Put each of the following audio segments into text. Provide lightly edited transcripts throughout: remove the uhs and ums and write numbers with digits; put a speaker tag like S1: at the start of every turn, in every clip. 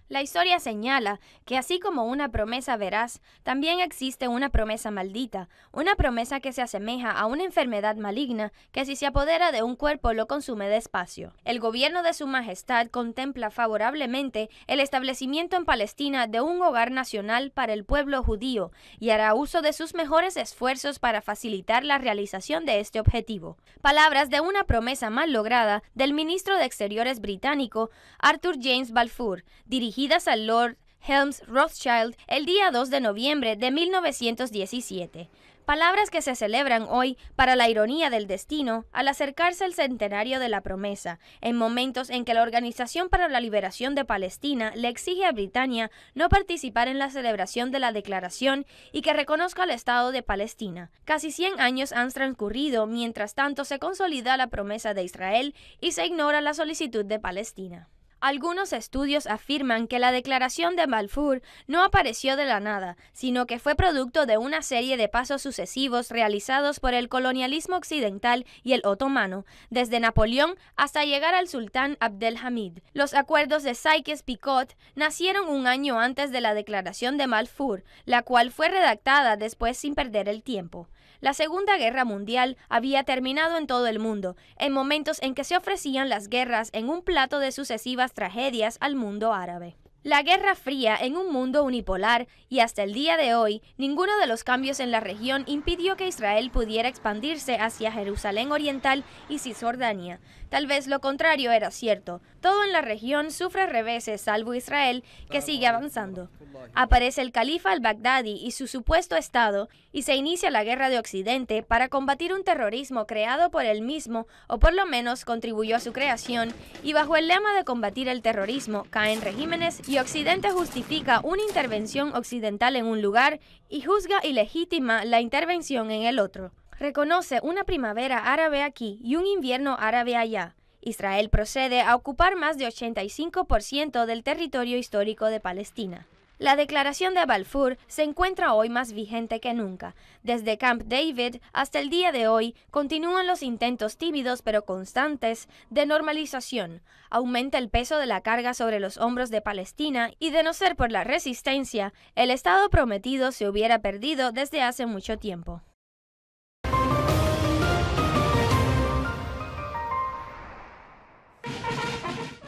S1: La historia señala que así como una promesa veraz, también existe una promesa maldita, una promesa que se asemeja a una enfermedad maligna que si se apodera de un cuerpo lo consume despacio. El gobierno de Su Majestad contempla favorablemente el establecimiento en Palestina de un hogar nacional para el pueblo judío y hará uso de sus mejores esfuerzos para facilitar la realización de este objetivo. Palabras de una promesa mal lograda del ministro de Exteriores británico Arthur James Balfour, dirigidas al Lord Helms Rothschild el día 2 de noviembre de 1917. Palabras que se celebran hoy para la ironía del destino al acercarse el centenario de la promesa, en momentos en que la Organización para la Liberación de Palestina le exige a Britania no participar en la celebración de la declaración y que reconozca el Estado de Palestina. Casi 100 años han transcurrido, mientras tanto se consolida la promesa de Israel y se ignora la solicitud de Palestina. Algunos estudios afirman que la declaración de Balfour no apareció de la nada, sino que fue producto de una serie de pasos sucesivos realizados por el colonialismo occidental y el otomano, desde Napoleón hasta llegar al sultán Abdelhamid. Los acuerdos de Sykes-Picot nacieron un año antes de la declaración de Balfour, la cual fue redactada después sin perder el tiempo. La Segunda Guerra Mundial había terminado en todo el mundo, en momentos en que se ofrecían las guerras en un plato de sucesivas tragedias al mundo árabe. La Guerra Fría en un mundo unipolar y hasta el día de hoy, ninguno de los cambios en la región impidió que Israel pudiera expandirse hacia Jerusalén Oriental y Cisjordania. Tal vez lo contrario era cierto. Todo en la región sufre reveses salvo Israel, que sigue avanzando. Aparece el califa al-Baghdadi y su supuesto Estado, y se inicia la Guerra de Occidente para combatir un terrorismo creado por él mismo, o por lo menos contribuyó a su creación, y bajo el lema de combatir el terrorismo caen regímenes y Occidente justifica una intervención occidental en un lugar y juzga ilegítima la intervención en el otro. Reconoce una primavera árabe aquí y un invierno árabe allá. Israel procede a ocupar más de 85% del territorio histórico de Palestina. La declaración de Balfour se encuentra hoy más vigente que nunca. Desde Camp David hasta el día de hoy continúan los intentos tímidos pero constantes de normalización. Aumenta el peso de la carga sobre los hombros de Palestina y de no ser por la resistencia, el Estado prometido se hubiera perdido desde hace mucho tiempo.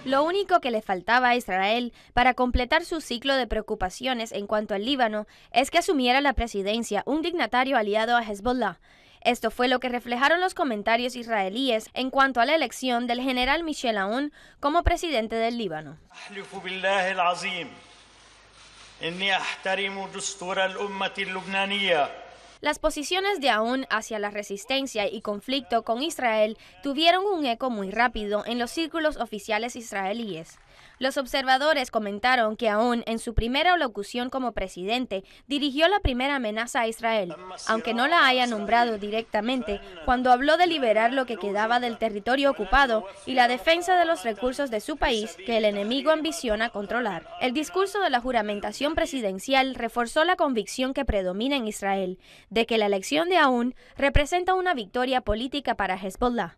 S1: Lo único que le faltaba a Israel para completar su ciclo de preocupaciones en cuanto al Líbano es que asumiera la presidencia un dignatario aliado a Hezbollah. Esto fue lo que reflejaron los comentarios israelíes en cuanto a la elección del general Michel Aoun como presidente del Líbano. Las posiciones de Aoun hacia la resistencia y conflicto con Israel tuvieron un eco muy rápido en los círculos oficiales israelíes. Los observadores comentaron que Aoun, en su primera locución como presidente, dirigió la primera amenaza a Israel, aunque no la haya nombrado directamente, cuando habló de liberar lo que quedaba del territorio ocupado y la defensa de los recursos de su país que el enemigo ambiciona controlar. El discurso de la juramentación presidencial reforzó la convicción que predomina en Israel, de que la elección de Aoun representa una victoria política para Hezbollah.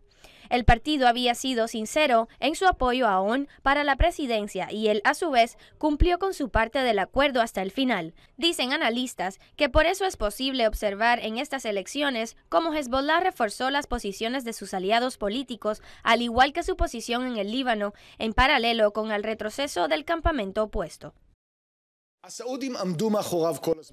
S1: El partido había sido sincero en su apoyo a Aoun para la presidencia y él, a su vez, cumplió con su parte del acuerdo hasta el final. Dicen analistas que por eso es posible observar en estas elecciones cómo Hezbollah reforzó las posiciones de sus aliados políticos, al igual que su posición en el Líbano, en paralelo con el retroceso del campamento opuesto.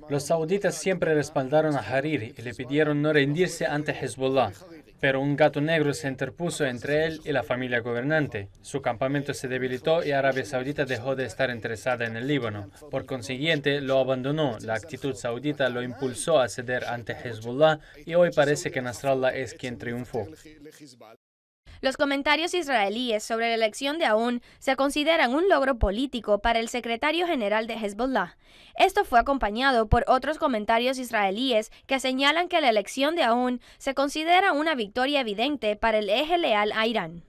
S2: Los sauditas siempre respaldaron a Hariri y le pidieron no rendirse ante Hezbollah, pero un gato negro se interpuso entre él y la familia gobernante. Su campamento se debilitó y Arabia Saudita dejó de estar interesada en el Líbano. Por consiguiente, lo abandonó. La actitud saudita lo impulsó a ceder ante Hezbollah y hoy parece que Nasrallah es quien triunfó.
S1: Los comentarios israelíes sobre la elección de Aoun se consideran un logro político para el secretario general de Hezbollah. Esto fue acompañado por otros comentarios israelíes que señalan que la elección de Aoun se considera una victoria evidente para el eje leal a Irán.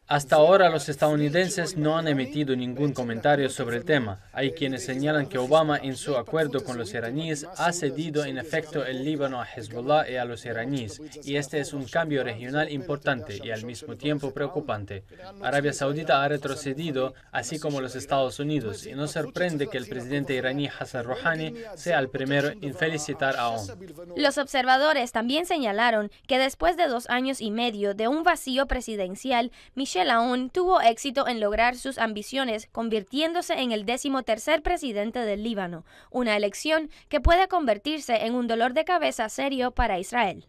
S2: Hasta ahora los estadounidenses no han emitido ningún comentario sobre el tema. Hay quienes señalan que Obama en su acuerdo con los iraníes ha cedido en efecto el Líbano a Hezbollah y a los iraníes, y este es un cambio regional importante y al mismo tiempo preocupante. Arabia Saudita ha retrocedido, así como los Estados Unidos, y no sorprende que el presidente iraní Hassan Rouhani sea el primero en felicitar a Aoun.
S1: Los observadores también señalaron que después de 2 años y medio de un vacío presidencial, Michel Aoun tuvo éxito en lograr sus ambiciones, convirtiéndose en el 13º presidente del Líbano, una elección que puede convertirse en un dolor de cabeza serio para Israel.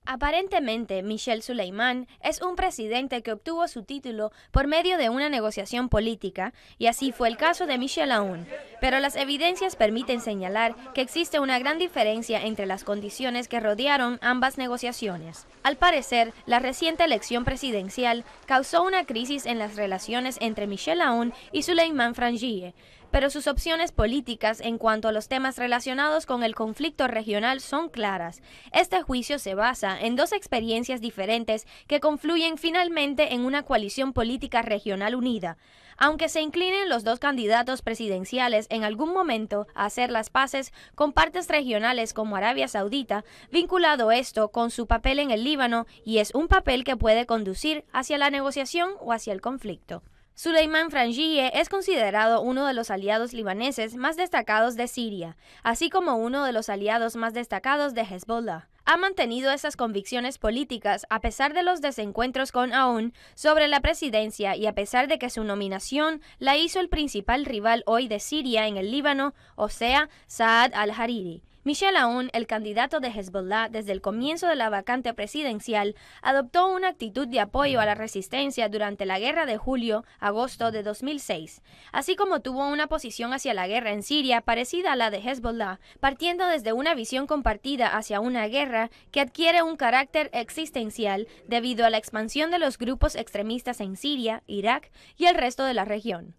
S1: Aparentemente, Michel Suleiman es un presidente que obtuvo su título por medio de una negociación política, y así fue el caso de Michel Aoun. Pero las evidencias permiten señalar que existe una gran diferencia entre las condiciones que rodearon ambas negociaciones. Al parecer, la reciente elección presidencial causó una crisis en las relaciones entre Michel Aoun y Souleymane Frangieh, pero sus opciones políticas en cuanto a los temas relacionados con el conflicto regional son claras. Este juicio se basa en 2 experiencias diferentes que confluyen finalmente en una coalición política regional unida. Aunque se inclinen los 2 candidatos presidenciales en algún momento a hacer las paces con partes regionales como Arabia Saudita, vinculado esto con su papel en el Líbano, y es un papel que puede conducir hacia la negociación o hacia el conflicto. Souleymane Frangieh es considerado uno de los aliados libaneses más destacados de Siria, así como uno de los aliados más destacados de Hezbollah. Ha mantenido esas convicciones políticas a pesar de los desencuentros con Aoun sobre la presidencia y a pesar de que su nominación la hizo el principal rival hoy de Siria en el Líbano, o sea, Saad al-Hariri. Michel Aoun, el candidato de Hezbollah desde el comienzo de la vacante presidencial, adoptó una actitud de apoyo a la resistencia durante la guerra de julio-agosto de 2006, así como tuvo una posición hacia la guerra en Siria parecida a la de Hezbollah, partiendo desde una visión compartida hacia una guerra que adquiere un carácter existencial debido a la expansión de los grupos extremistas en Siria, Irak y el resto de la región.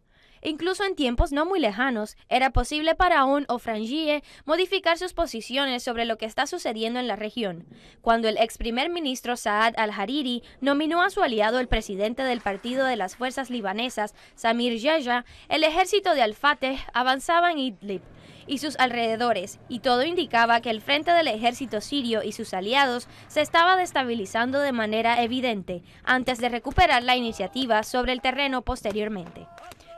S1: Incluso en tiempos no muy lejanos, era posible para Aoun o Frangieh modificar sus posiciones sobre lo que está sucediendo en la región. Cuando el ex primer ministro Saad al-Hariri nominó a su aliado, el presidente del Partido de las Fuerzas Libanesas, Samir Geagea, el ejército de al-Fateh avanzaba en Idlib y sus alrededores, y todo indicaba que el frente del ejército sirio y sus aliados se estaba destabilizando de manera evidente, antes de recuperar la iniciativa sobre el terreno posteriormente.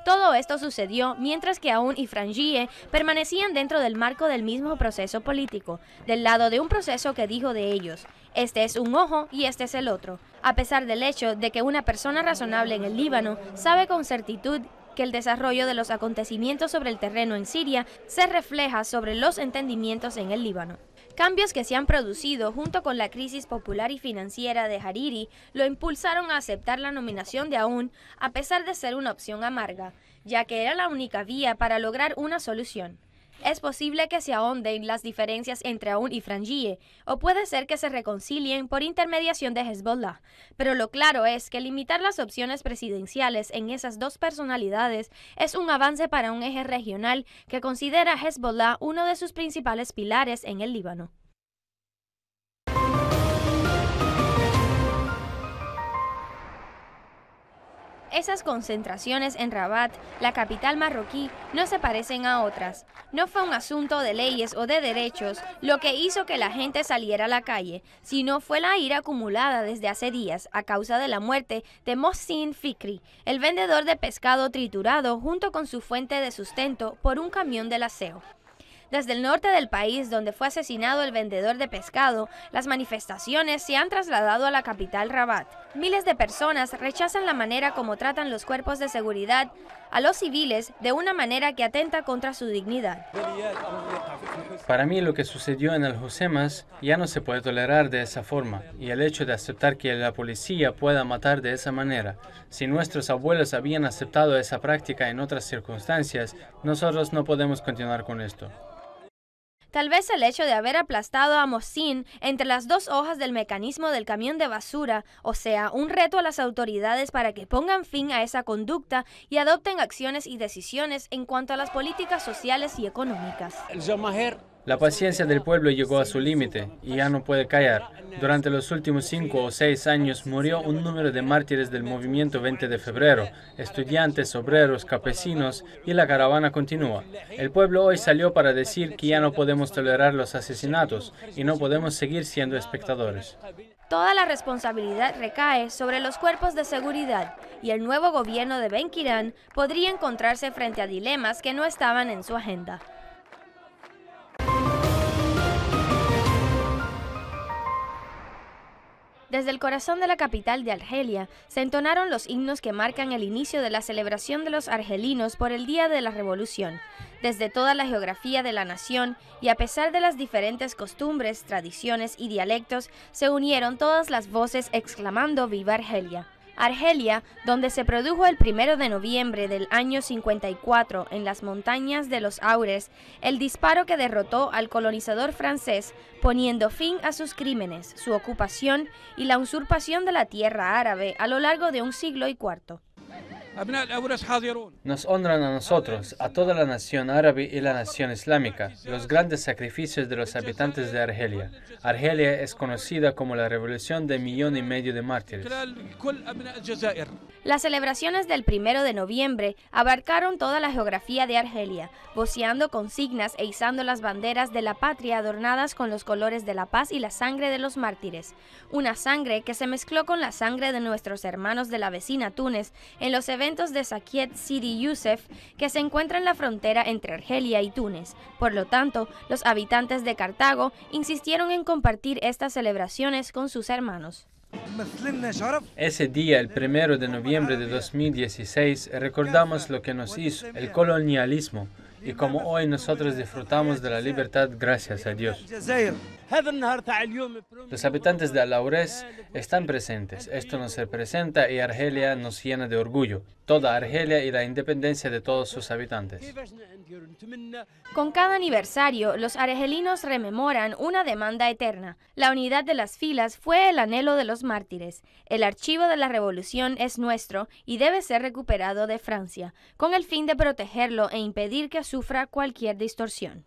S1: Todo esto sucedió mientras que Aoun y Frangieh permanecían dentro del marco del mismo proceso político, del lado de un proceso que dijo de ellos: este es un ojo y este es el otro, a pesar del hecho de que una persona razonable en el Líbano sabe con certitud que el desarrollo de los acontecimientos sobre el terreno en Siria se refleja sobre los entendimientos en el Líbano. Cambios que se han producido junto con la crisis popular y financiera de Hariri lo impulsaron a aceptar la nominación de Aoun, a pesar de ser una opción amarga, ya que era la única vía para lograr una solución. Es posible que se ahonden las diferencias entre Aoun y Frangieh, o puede ser que se reconcilien por intermediación de Hezbollah, pero lo claro es que limitar las opciones presidenciales en esas 2 personalidades es un avance para un eje regional que considera a Hezbollah uno de sus principales pilares en el Líbano. Esas concentraciones en Rabat, la capital marroquí, no se parecen a otras. No fue un asunto de leyes o de derechos lo que hizo que la gente saliera a la calle, sino fue la ira acumulada desde hace días a causa de la muerte de Mohsin Fikri, el vendedor de pescado triturado junto con su fuente de sustento por un camión del aseo. Desde el norte del país, donde fue asesinado el vendedor de pescado, las manifestaciones se han trasladado a la capital Rabat. Miles de personas rechazan la manera como tratan los cuerpos de seguridad a los civiles de una manera que atenta contra su dignidad.
S2: Para mí lo que sucedió en Alhucemas ya no se puede tolerar de esa forma, y el hecho de aceptar que la policía pueda matar de esa manera. Si nuestros abuelos habían aceptado esa práctica en otras circunstancias, nosotros no podemos continuar con esto.
S1: Tal vez el hecho de haber aplastado a Mohsin entre las dos hojas del mecanismo del camión de basura, o sea, un reto a las autoridades para que pongan fin a esa conducta y adopten acciones y decisiones en cuanto a las políticas sociales y económicas.
S2: La paciencia del pueblo llegó a su límite y ya no puede callar. Durante los últimos 5 o 6 años murió un número de mártires del movimiento 20 de febrero, estudiantes, obreros, campesinos, y la caravana continúa. El pueblo hoy salió para decir que ya no podemos tolerar los asesinatos y no podemos seguir siendo espectadores.
S1: Toda la responsabilidad recae sobre los cuerpos de seguridad y el nuevo gobierno de Ben Kirán podría encontrarse frente a dilemas que no estaban en su agenda. Desde el corazón de la capital de Argelia se entonaron los himnos que marcan el inicio de la celebración de los argelinos por el Día de la Revolución. Desde toda la geografía de la nación y a pesar de las diferentes costumbres, tradiciones y dialectos, se unieron todas las voces exclamando ¡Viva Argelia! Argelia, donde se produjo el 1 de noviembre del año 54 en las montañas de los Aures, el disparo que derrotó al colonizador francés, poniendo fin a sus crímenes, su ocupación y la usurpación de la tierra árabe a lo largo de un siglo y cuarto.
S2: Nos honran a nosotros, a toda la nación árabe y la nación islámica, los grandes sacrificios de los habitantes de Argelia. Argelia es conocida como la revolución de 1,5 millones de mártires.
S1: Las celebraciones del 1 de noviembre abarcaron toda la geografía de Argelia, voceando consignas e izando las banderas de la patria adornadas con los colores de la paz y la sangre de los mártires. Una sangre que se mezcló con la sangre de nuestros hermanos de la vecina Túnez en los eventos de Sakiet Sidi Youssef, que se encuentra en la frontera entre Argelia y Túnez. Por lo tanto, los habitantes de Cartago insistieron en compartir estas celebraciones con sus hermanos.
S2: Ese día, el 1 de noviembre de 2016, recordamos lo que nos hizo el colonialismo y como hoy nosotros disfrutamos de la libertad gracias a Dios. Los habitantes de Al-Aures están presentes. Esto nos representa y Argelia nos llena de orgullo. Toda Argelia y la independencia de todos sus habitantes.
S1: Con cada aniversario, los argelinos rememoran una demanda eterna. La unidad de las filas fue el anhelo de los mártires. El archivo de la revolución es nuestro y debe ser recuperado de Francia, con el fin de protegerlo e impedir que sufra cualquier distorsión.